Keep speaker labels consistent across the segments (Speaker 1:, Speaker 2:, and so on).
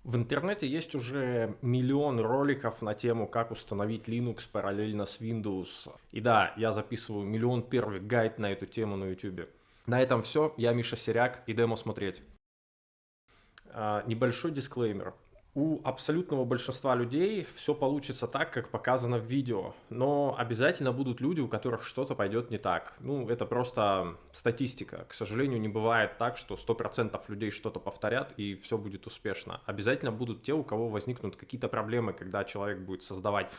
Speaker 1: В интернете есть уже миллион роликов на тему, как установить Linux параллельно с Windows. И да, я записываю миллион первый гайд на эту тему на YouTube. На этом все. Я Миша Серяк, и демо смотреть. Небольшой дисклеймер. У абсолютного большинства людей все получится так, как показано в видео, но обязательно будут люди, у которых что-то пойдет не так. Ну, это просто статистика. К сожалению, не бывает так, что 100% людей что-то повторят и все будет успешно. Обязательно будут те, у кого возникнут какие-то проблемы, когда человек будет создавать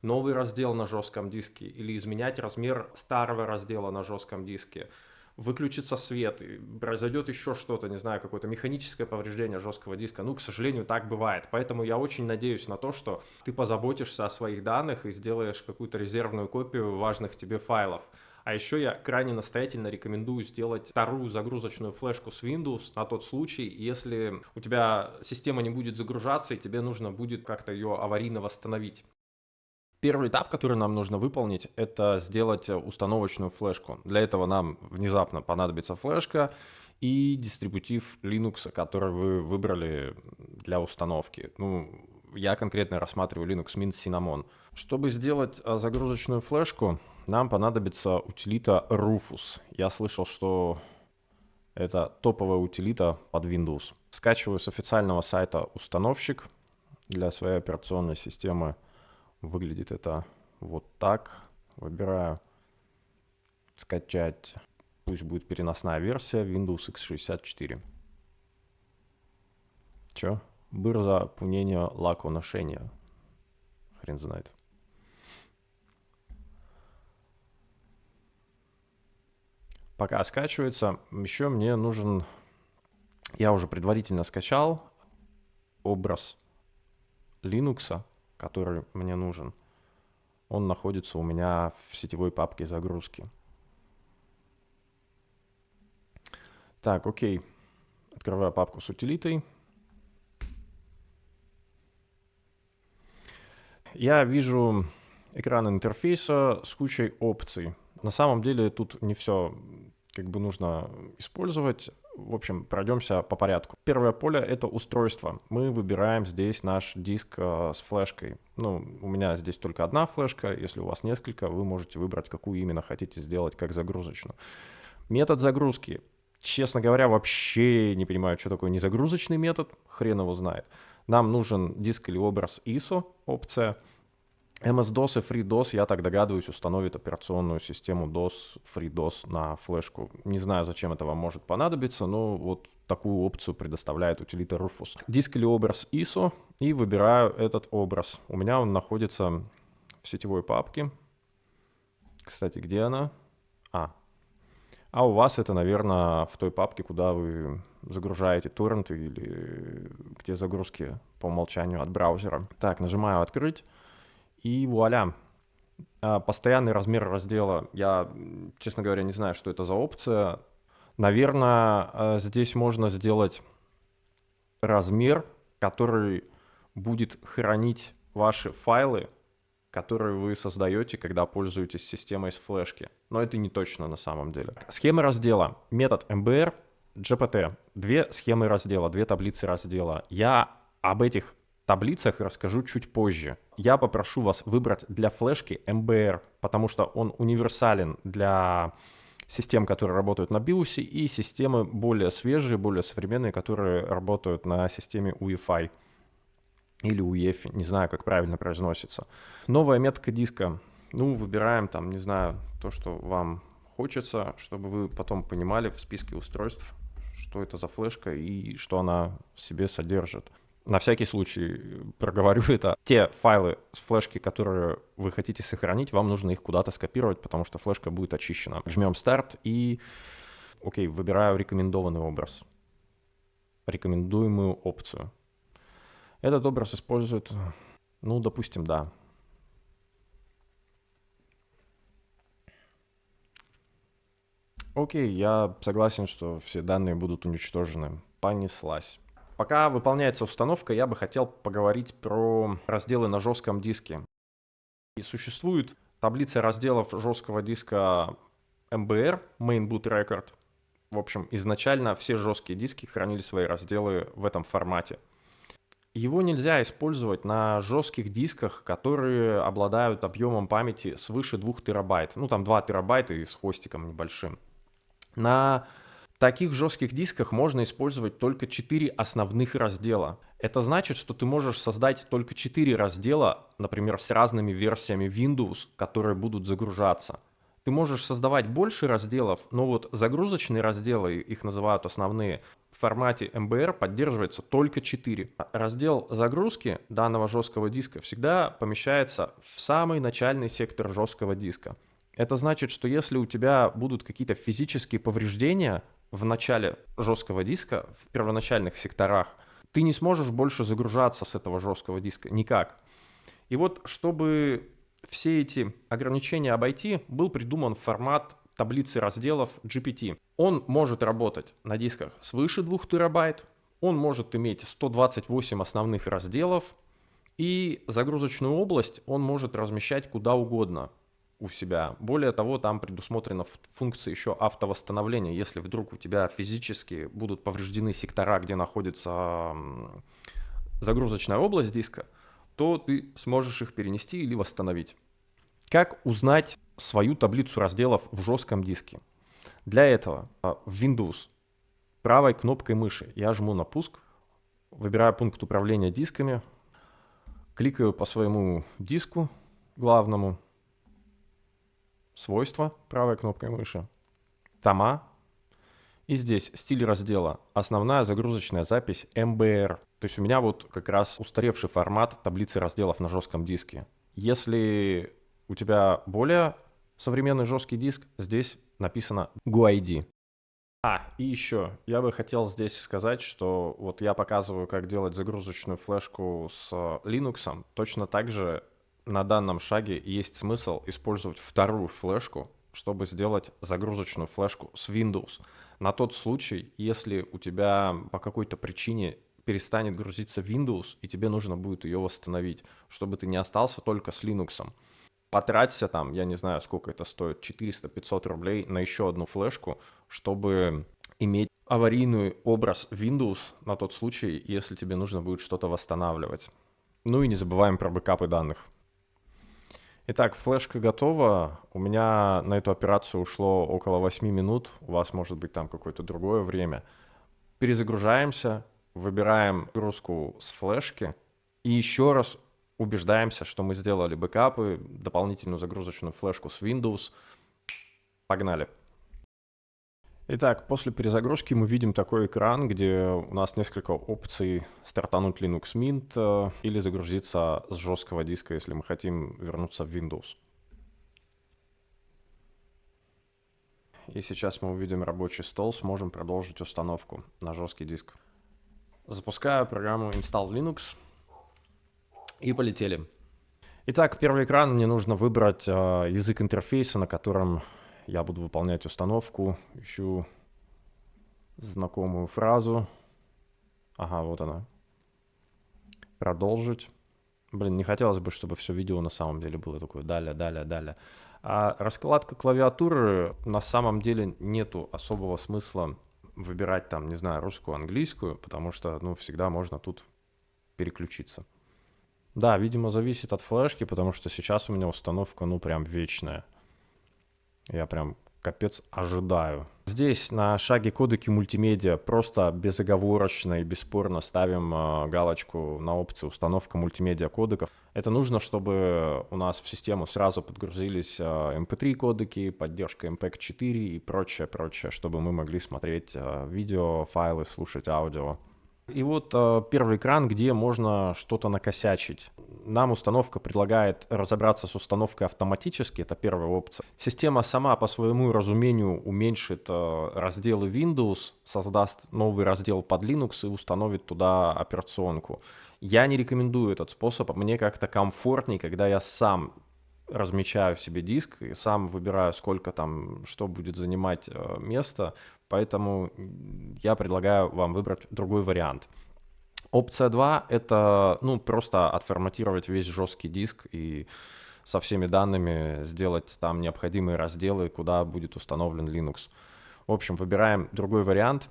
Speaker 1: новый раздел на жестком диске или изменять размер старого раздела на жестком диске, выключится свет, и произойдет еще что-то, не знаю, какое-то механическое повреждение жесткого диска. Ну, к сожалению, так бывает. Поэтому я очень надеюсь на то, что ты позаботишься о своих данных и сделаешь какую-то резервную копию важных тебе файлов. А еще я крайне настоятельно рекомендую сделать вторую загрузочную флешку с Windows на тот случай, если у тебя система не будет загружаться и тебе нужно будет как-то ее аварийно восстановить. Первый этап, который нам нужно выполнить, это сделать установочную флешку. Для этого нам внезапно понадобится флешка и дистрибутив Linux, который вы выбрали для установки. Ну, я конкретно рассматриваю Linux Mint Cinnamon. Чтобы сделать загрузочную флешку, нам понадобится утилита Rufus. Я слышал, что это топовая утилита под Windows. Скачиваю с официального сайта установщик для своей операционной системы. Выглядит это вот так. Выбираю скачать. Пусть будет переносная версия Windows x64. Чё? Бирза пунения лаконошения. Хрен знает. Пока скачивается, еще мне нужен... Я уже предварительно скачал образ Linux, который мне нужен. Он находится у меня в сетевой папке загрузки. Так, окей. Открываю папку с утилитой. Я вижу экран интерфейса с кучей опций. На самом деле тут не все как бы нужно использовать. В общем, пройдемся по порядку. Первое поле — это устройство. Мы выбираем здесь наш диск с флешкой. Ну, у меня здесь только одна флешка. Если у вас несколько, вы можете выбрать, какую именно хотите сделать как загрузочную. Метод загрузки. Честно говоря, вообще не понимаю, что такое незагрузочный метод. Хрен его знает. Нам нужен диск или образ ISO, опция. MS-DOS и FreeDOS, я так догадываюсь, установит операционную систему DOS, FreeDOS на флешку. Не знаю, зачем это вам может понадобиться, но вот такую опцию предоставляет утилита Rufus. Диск или образ ISO, и выбираю этот образ. У меня он находится в сетевой папке. Кстати, где она? А у вас это, наверное, в той папке, куда вы загружаете торренты или где загрузки по умолчанию от браузера. Так, нажимаю «Открыть». И вуаля, постоянный размер раздела. Я, честно говоря, не знаю, что это за опция. Наверное, здесь можно сделать размер, который будет хранить ваши файлы, которые вы создаете, когда пользуетесь системой с флешки. Но это не точно на самом деле. Схемы раздела. Метод MBR, GPT. Две схемы раздела, две таблицы раздела. Я об этих таблицах расскажу чуть позже. Я попрошу вас выбрать для флешки MBR, потому что он универсален для систем, которые работают на BIOS, и системы более свежие, более современные, которые работают на системе UEFI или UEFI, не знаю, как правильно произносится. Новая метка диска. Ну, выбираем там, не знаю, то, что вам хочется, чтобы вы потом понимали в списке устройств, что это за флешка и что она в себе содержит. На всякий случай проговорю это. Те файлы с флешки, которые вы хотите сохранить, вам нужно их куда-то скопировать, потому что флешка будет очищена. Жмем старт и, окей, выбираю рекомендованный образ. Рекомендуемую опцию. Этот образ использует, ну, допустим, да. Окей, я согласен, что все данные будут уничтожены. Понеслась. Пока выполняется установка, я бы хотел поговорить про разделы на жестком диске. И существует таблица разделов жесткого диска MBR, Main Boot Record. В общем, изначально все жесткие диски хранили свои разделы в этом формате. Его нельзя использовать на жестких дисках, которые обладают объемом памяти свыше 2 терабайт. Ну, там 2 терабайта и с хвостиком небольшим. На таких жестких дисках можно использовать только 4 основных раздела. Это значит, что ты можешь создать только 4 раздела, например, с разными версиями Windows, которые будут загружаться. Ты можешь создавать больше разделов, но вот загрузочные разделы, их называют основные, в формате MBR поддерживается только 4. Раздел загрузки данного жесткого диска всегда помещается в самый начальный сектор жесткого диска. Это значит, что если у тебя будут какие-то физические повреждения в начале жесткого диска, в первоначальных секторах, ты не сможешь больше загружаться с этого жесткого диска никак. И вот, чтобы все эти ограничения обойти, был придуман формат таблицы разделов GPT. Он может работать на дисках свыше 2 терабайт, он может иметь 128 основных разделов, и загрузочную область он может размещать куда угодно у себя. Более того, там предусмотрена функция еще автовосстановления. Если вдруг у тебя физически будут повреждены сектора, где находится загрузочная область диска, то ты сможешь их перенести или восстановить. Как узнать свою таблицу разделов в жестком диске? Для этого в Windows правой кнопкой мыши я жму на пуск, выбираю пункт управления дисками, кликаю по своему диску главному, свойства правой кнопкой мыши, тома, и здесь стиль раздела основная загрузочная запись MBR. То есть у меня вот как раз устаревший формат таблицы разделов на жестком диске. Если у тебя более современный жесткий диск, здесь написано GUID. И еще я бы хотел здесь сказать, что вот я показываю, как делать загрузочную флешку с Linux. Точно так же на данном шаге есть смысл использовать вторую флешку, чтобы сделать загрузочную флешку с Windows. На тот случай, если у тебя по какой-то причине перестанет грузиться Windows, и тебе нужно будет ее восстановить, чтобы ты не остался только с Linux. Потраться там, я не знаю, сколько это стоит, 400-500 рублей на еще одну флешку, чтобы иметь аварийный образ Windows на тот случай, если тебе нужно будет что-то восстанавливать. Ну и не забываем про бэкапы данных. Итак, флешка готова. У меня на эту операцию ушло около 8 минут. У вас может быть там какое-то другое время. Перезагружаемся, выбираем загрузку с флешки и еще раз убеждаемся, что мы сделали бэкапы, дополнительную загрузочную флешку с Windows. Погнали. Итак, после перезагрузки мы видим такой экран, где у нас несколько опций: стартануть Linux Mint или загрузиться с жесткого диска, если мы хотим вернуться в Windows. И сейчас мы увидим рабочий стол, сможем продолжить установку на жесткий диск. Запускаю программу Install Linux и полетели. Итак, первый экран, мне нужно выбрать язык интерфейса, на котором я буду выполнять установку. Ищу знакомую фразу. Ага, вот она. Продолжить. Не хотелось бы, чтобы все видео на самом деле было такое далее. А раскладка клавиатуры, на самом деле нету особого смысла выбирать там, не знаю, русскую, английскую, потому что, всегда можно тут переключиться. Да, видимо, зависит от флешки, потому что сейчас у меня установка, прям вечная. Я прям капец ожидаю. Здесь на шаге кодеки мультимедиа просто безоговорочно и бесспорно ставим галочку на опцию установка мультимедиа кодеков. Это нужно, чтобы у нас в систему сразу подгрузились MP3 кодеки, поддержка MPEG-4 и прочее, чтобы мы могли смотреть видео, файлы, слушать аудио. И вот первый экран, где можно что-то накосячить. Нам установка предлагает разобраться с установкой автоматически, это первая опция. Система сама по своему разумению уменьшит разделы Windows, создаст новый раздел под Linux и установит туда операционку. Я не рекомендую этот способ, мне как-то комфортнее, когда я сам размечаю себе диск и сам выбираю, сколько там, что будет занимать место. Поэтому я предлагаю вам выбрать другой вариант. Опция 2 — это просто отформатировать весь жесткий диск и со всеми данными сделать там необходимые разделы, куда будет установлен Linux. В общем, выбираем другой вариант.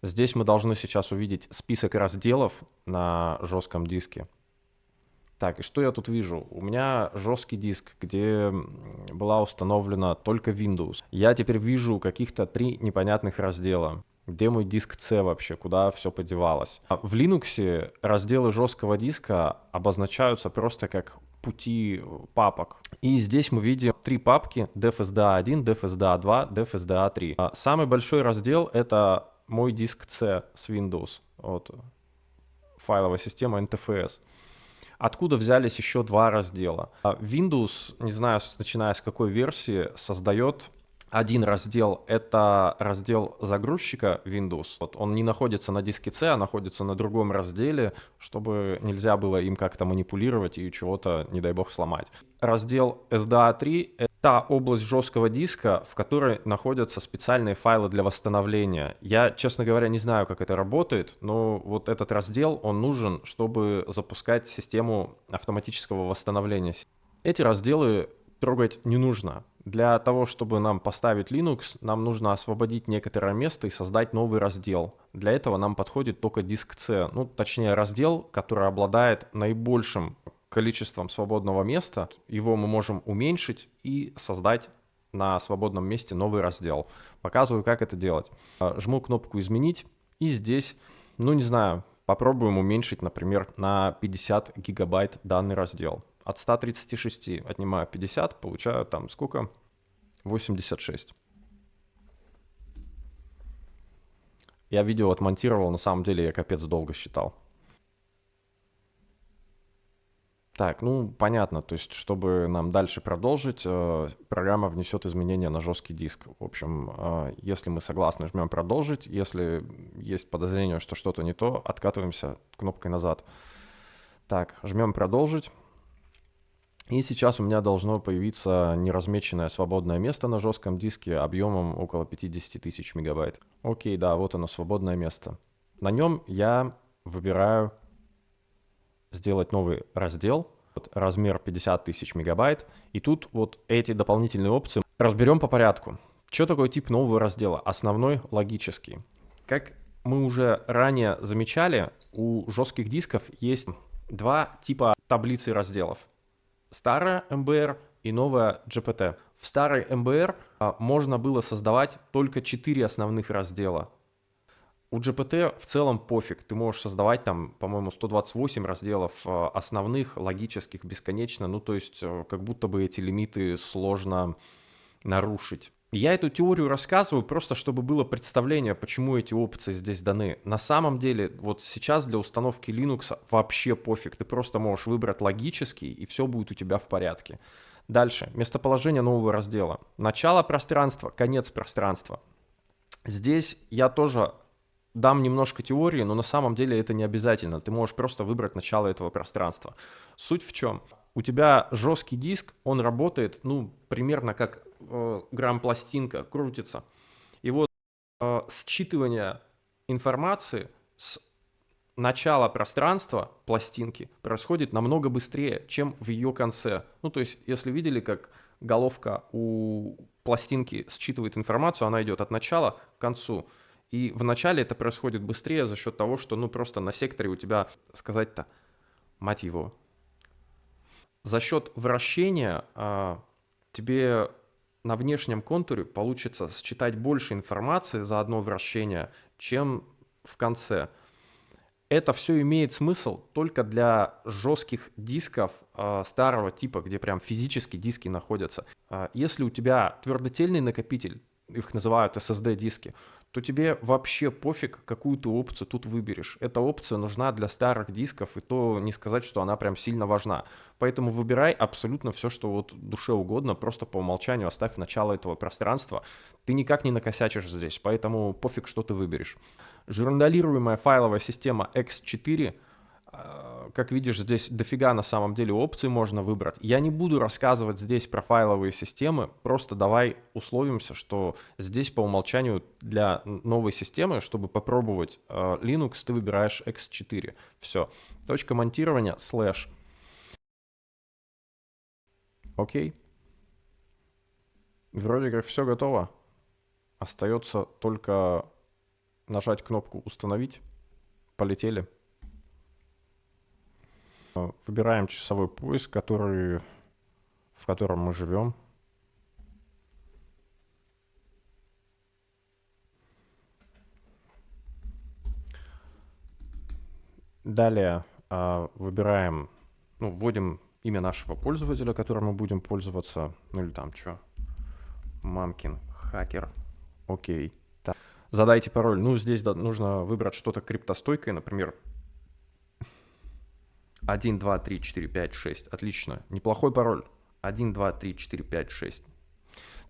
Speaker 1: Здесь мы должны сейчас увидеть список разделов на жестком диске. Так, и что я тут вижу? У меня жесткий диск, где была установлена только Windows. Я теперь вижу каких-то 3 непонятных раздела. Где мой диск C вообще? Куда все подевалось? В Linux разделы жесткого диска обозначаются просто как пути папок. И здесь мы видим 3 папки: DevSDA1, DevSDA2, DevSDA3. Самый большой раздел — это мой диск C с Windows. Вот, файловая система NTFS. Откуда взялись еще 2 раздела? Windows, не знаю, начиная с какой версии, создает один раздел. Это раздел загрузчика Windows. Вот он не находится на диске C, а находится на другом разделе, чтобы нельзя было им как-то манипулировать и чего-то, не дай бог, сломать. Раздел SDA3 — это та область жесткого диска, в которой находятся специальные файлы для восстановления. Я, честно говоря, не знаю, как это работает, но вот этот раздел, он нужен, чтобы запускать систему автоматического восстановления. Эти разделы трогать не нужно. Для того, чтобы нам поставить Linux, нам нужно освободить некоторое место и создать новый раздел. Для этого нам подходит только диск C, ну, точнее, раздел, который обладает наибольшим количеством свободного места. Его мы можем уменьшить и создать на свободном месте новый раздел. Показываю, как это делать. Жму кнопку «Изменить», и здесь, ну, не знаю, попробуем уменьшить, например, на 50 гигабайт данный раздел. От 136 отнимаю 50, получаю там сколько? 86. Я видео отмонтировал, на самом деле я капец долго считал. Так, ну понятно, то есть чтобы нам дальше продолжить, программа внесет изменения на жесткий диск. В общем, если мы согласны, жмем продолжить. Если есть подозрение, что что-то не то, откатываемся кнопкой назад. Так, жмем продолжить. И сейчас у меня должно появиться неразмеченное свободное место на жестком диске объемом около 50 тысяч мегабайт. Окей, да, вот оно, свободное место. На нем я выбираю сделать новый раздел, вот, размер 50 тысяч мегабайт. И тут вот эти дополнительные опции разберем по порядку. Что такое тип нового раздела? Основной, логический. Как мы уже ранее замечали, у жестких дисков есть 2 типа таблицы разделов. Старая МБР и новая GPT. В старой МБР можно было создавать только 4 основных раздела. У GPT в целом пофиг. Ты можешь создавать там, по-моему, 128 разделов основных, логических, бесконечно. Ну, то есть, как будто бы эти лимиты сложно нарушить. Я эту теорию рассказываю просто, чтобы было представление, почему эти опции здесь даны. На самом деле, вот сейчас для установки Linux вообще пофиг. Ты просто можешь выбрать логический, и все будет у тебя в порядке. Дальше. Местоположение нового раздела. Начало пространства, конец пространства. Здесь я тоже дам немножко теории, но на самом деле это не обязательно. Ты можешь просто выбрать начало этого пространства. Суть в чем? У тебя жесткий диск, он работает, ну, примерно как грамм-пластинка, крутится. И вот считывание информации с начала пространства пластинки происходит намного быстрее, чем в ее конце. Ну, то есть, если видели, как головка у пластинки считывает информацию, она идет от начала к концу. И в начале это происходит быстрее за счет того, что, ну, просто на секторе у тебя, сказать-то, мать его, за счет вращения тебе на внешнем контуре получится считать больше информации за одно вращение, чем в конце. Это все имеет смысл только для жестких дисков старого типа, где прям физически диски находятся. Если у тебя твердотельный накопитель, их называют SSD-диски, то тебе вообще пофиг, какую ты опцию тут выберешь. Эта опция нужна для старых дисков, и то не сказать, что она прям сильно важна. Поэтому выбирай абсолютно все, что вот душе угодно, просто по умолчанию оставь начало этого пространства. Ты никак не накосячишь здесь, поэтому пофиг, что ты выберешь. Журналируемая файловая система X4, как видишь, здесь дофига на самом деле опций можно выбрать. Я не буду рассказывать здесь про файловые системы, просто давай условимся, что здесь по умолчанию для новой системы, чтобы попробовать Linux, ты выбираешь X4. Все. Точка монтирования / Окей. Вроде как все готово. Остается только нажать кнопку «Установить». Полетели. Выбираем часовой пояс, в котором мы живем. Далее выбираем, вводим имя нашего пользователя, которым мы будем пользоваться. Ну или там что? Мамкин хакер. Окей. Так. Задайте пароль. Здесь нужно выбрать что-то криптостойкое, например, 1, 2, 3, 4, 5, 6. Отлично. Неплохой пароль. 1, 2, 3, 4, 5, 6.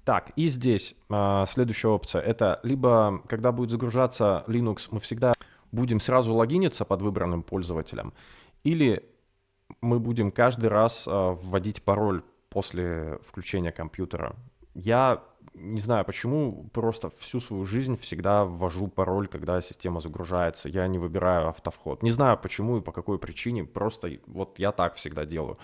Speaker 1: Так, и здесь следующая опция. Это либо, когда будет загружаться Linux, мы всегда будем сразу логиниться под выбранным пользователем, или мы будем каждый раз вводить пароль после включения компьютера. Я не знаю почему, просто всю свою жизнь всегда ввожу пароль, когда система загружается. Я не выбираю автовход. Не знаю почему и по какой причине, просто вот я так всегда делаю.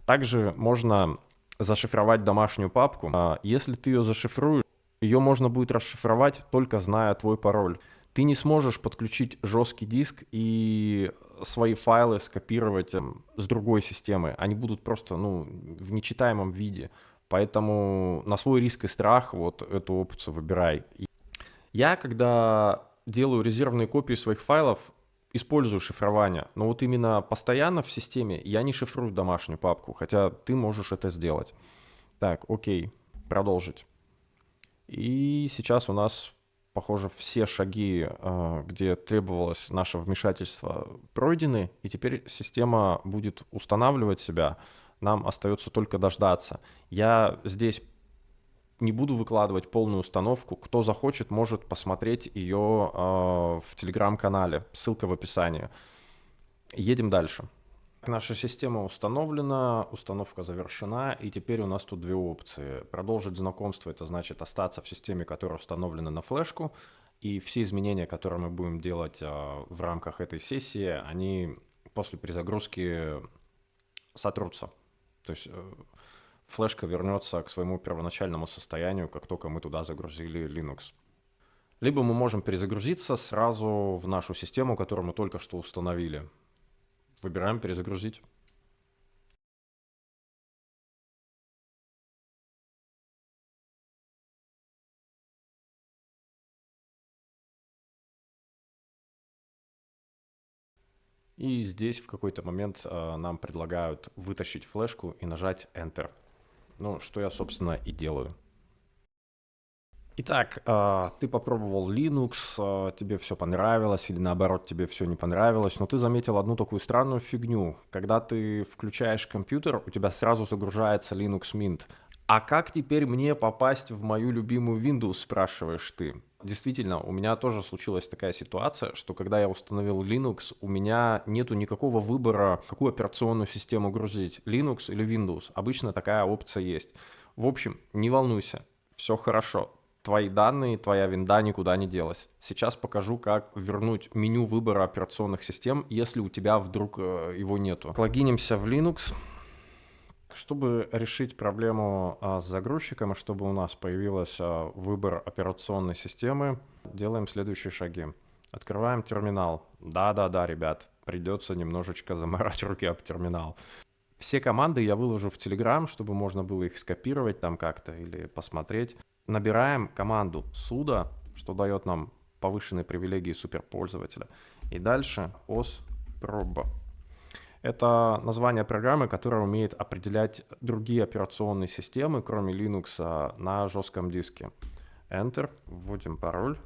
Speaker 1: Также можно зашифровать домашнюю папку. Если ты ее зашифруешь, ее можно будет расшифровать, только зная твой пароль. Ты не сможешь подключить жесткий диск и свои файлы скопировать с другой системы. Они будут просто в нечитаемом виде. Поэтому на свой риск и страх вот эту опцию выбирай. Я, когда делаю резервные копии своих файлов, использую шифрование. Но вот именно постоянно в системе я не шифрую домашнюю папку, хотя ты можешь это сделать. Так, окей, продолжить. И сейчас у нас, похоже, все шаги, где требовалось наше вмешательство, пройдены, и теперь система будет устанавливать себя. Нам остается только дождаться. Я здесь не буду выкладывать полную установку. Кто захочет, может посмотреть ее в телеграм-канале. Ссылка в описании. Едем дальше. Наша система установлена, установка завершена, и теперь у нас тут две опции. Продолжить знакомство — это значит остаться в системе, которая установлена на флешку, и все изменения, которые мы будем делать в рамках этой сессии, они после перезагрузки сотрутся. То есть флешка вернется к своему первоначальному состоянию, как только мы туда загрузили Linux. Либо мы можем перезагрузиться сразу в нашу систему, которую мы только что установили. Выбираем «Перезагрузить». И здесь в какой-то момент нам предлагают вытащить флешку и нажать Enter. Что я, собственно, и делаю. Итак, ты попробовал Linux, тебе все понравилось, или наоборот, тебе все не понравилось, но ты заметил одну такую странную фигню. Когда ты включаешь компьютер, у тебя сразу загружается Linux Mint. А как теперь мне попасть в мою любимую Windows, спрашиваешь ты? Действительно, у меня тоже случилась такая ситуация, что когда я установил Linux, у меня нету никакого выбора, какую операционную систему грузить, Linux или Windows. Обычно такая опция есть. В общем, не волнуйся, все хорошо. Твои данные, твоя винда никуда не делась. Сейчас покажу, как вернуть меню выбора операционных систем, если у тебя вдруг его нету. Логинимся в Linux. Чтобы решить проблему с загрузчиком и чтобы у нас появился выбор операционной системы, делаем следующие шаги. Открываем терминал. Да, ребят, придется немножечко заморать руки об терминал. Все команды я выложу в Telegram, чтобы можно было их скопировать там как-то или посмотреть. Набираем команду sudo, что дает нам повышенные привилегии суперпользователя. И дальше osprob. Это название программы, которая умеет определять другие операционные системы, кроме Linux, на жестком диске. Enter, вводим пароль.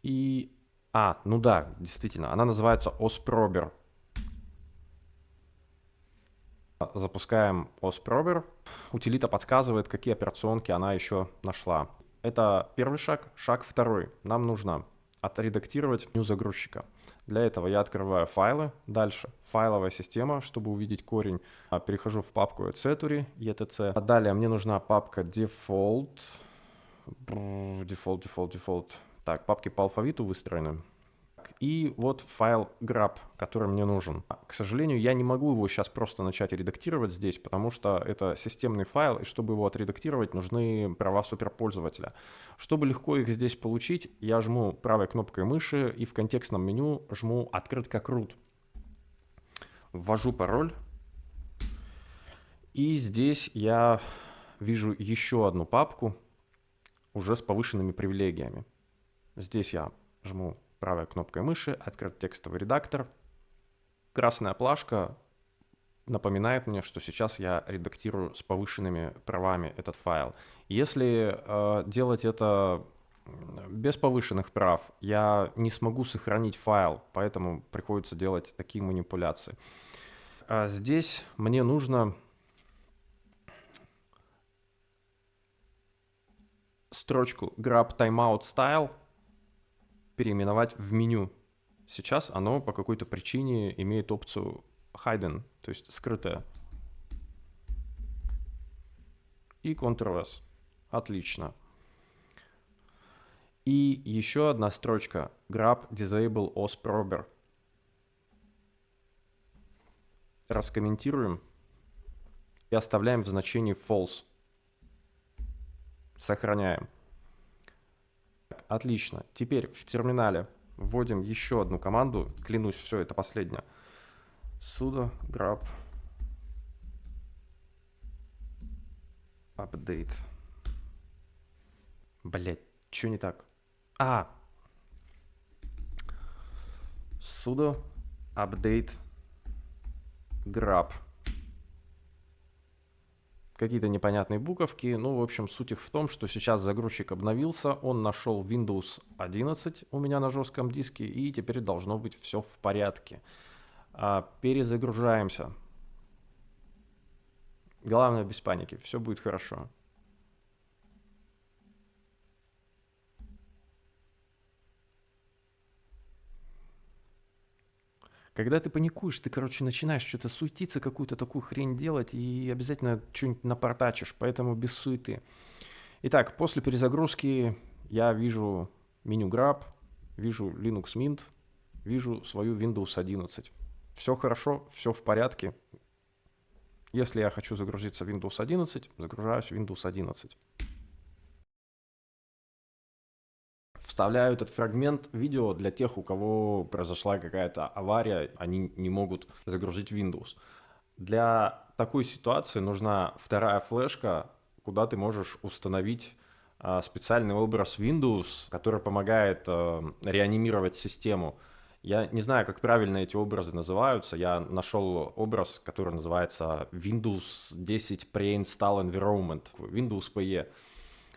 Speaker 1: И... действительно, она называется osprober. Запускаем osprober. Утилита подсказывает, какие операционки она еще нашла. Это первый шаг. Шаг второй. Нам нужно отредактировать меню загрузчика. Для этого я открываю файлы. Дальше файловая система, чтобы увидеть корень. Перехожу в папку etc. Далее мне нужна папка default. Так, папки по алфавиту выстроены. И вот файл grab, который мне нужен. К сожалению, я не могу его сейчас просто начать редактировать здесь, потому что это системный файл, и чтобы его отредактировать, нужны права суперпользователя. Чтобы легко их здесь получить, я жму правой кнопкой мыши и в контекстном меню жму «Открыть как root». Ввожу пароль. И здесь я вижу еще одну папку уже с повышенными привилегиями. Здесь я жму правой кнопкой мыши «Открыть текстовый редактор». Красная плашка напоминает мне, что сейчас я редактирую с повышенными правами этот файл. Если делать это без повышенных прав, я не смогу сохранить файл, поэтому приходится делать такие манипуляции. Здесь мне нужно строчку grab timeout style переименовать в меню. Сейчас оно по какой-то причине имеет опцию hidden, то есть скрытое. И Ctrl-S. Отлично. И еще одна строчка grab disable osprober. Раскомментируем и оставляем в значении false. Сохраняем. Отлично. Теперь в терминале вводим еще одну команду. Клянусь, все, это последняя. Sudo grab update. Блять, что не так? Sudo update grab. Какие-то непонятные буковки. Ну, в общем, суть их в том, что сейчас загрузчик обновился, он нашел Windows 11 у меня на жестком диске, и теперь должно быть все в порядке. Перезагружаемся. Главное, без паники, все будет хорошо. Когда ты паникуешь, ты, начинаешь что-то суетиться, какую-то такую хрень делать и обязательно что-нибудь напортачишь, поэтому без суеты. Итак, после перезагрузки я вижу меню Grab, вижу Linux Mint, вижу свою Windows 11. Все хорошо, все в порядке. Если я хочу загрузиться в Windows 11, загружаюсь в Windows 11. Вставляю этот фрагмент видео для тех, у кого произошла какая-то авария, они не могут загрузить Windows. Для такой ситуации нужна вторая флешка, куда ты можешь установить специальный образ Windows, который помогает реанимировать систему. Я не знаю, как правильно эти образы называются. Я нашел образ, который называется Windows 10 Pre-Install Environment, Windows PE.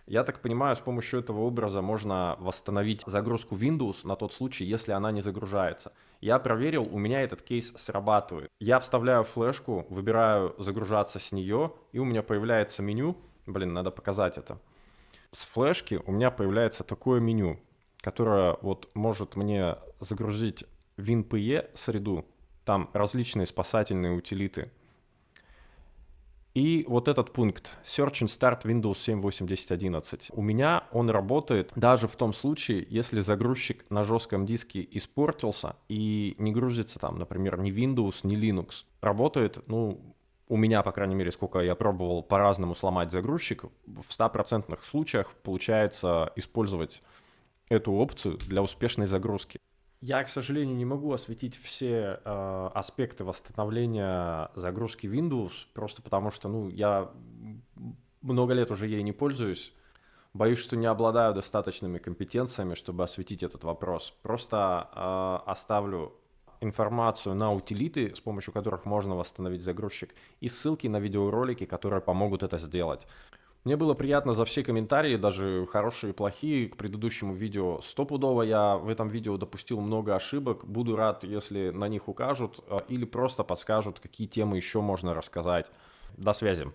Speaker 1: Я так понимаю, с помощью этого образа можно восстановить загрузку Windows на тот случай, если она не загружается. Я проверил, у меня этот кейс срабатывает. Я вставляю флешку, выбираю загружаться с нее, и у меня появляется меню. Блин, надо показать это. С флешки у меня появляется такое меню, которое вот может мне загрузить WinPE среду. Там различные спасательные утилиты. И вот этот пункт Search and Start Windows 7, 8, 10, 11. У меня он работает даже в том случае, если загрузчик на жестком диске испортился и не грузится там, например, ни Windows, ни Linux. Работает, у меня, по крайней мере, сколько я пробовал по-разному сломать загрузчик, в 100% случаях получается использовать эту опцию для успешной загрузки. Я, к сожалению, не могу осветить все аспекты восстановления загрузки Windows, просто потому что, я много лет уже ей не пользуюсь. Боюсь, что не обладаю достаточными компетенциями, чтобы осветить этот вопрос. Просто оставлю информацию на утилиты, с помощью которых можно восстановить загрузчик, и ссылки на видеоролики, которые помогут это сделать. Мне было приятно за все комментарии, даже хорошие и плохие, к предыдущему видео. Стопудово я в этом видео допустил много ошибок. Буду рад, если на них укажут или просто подскажут, какие темы еще можно рассказать. До связи.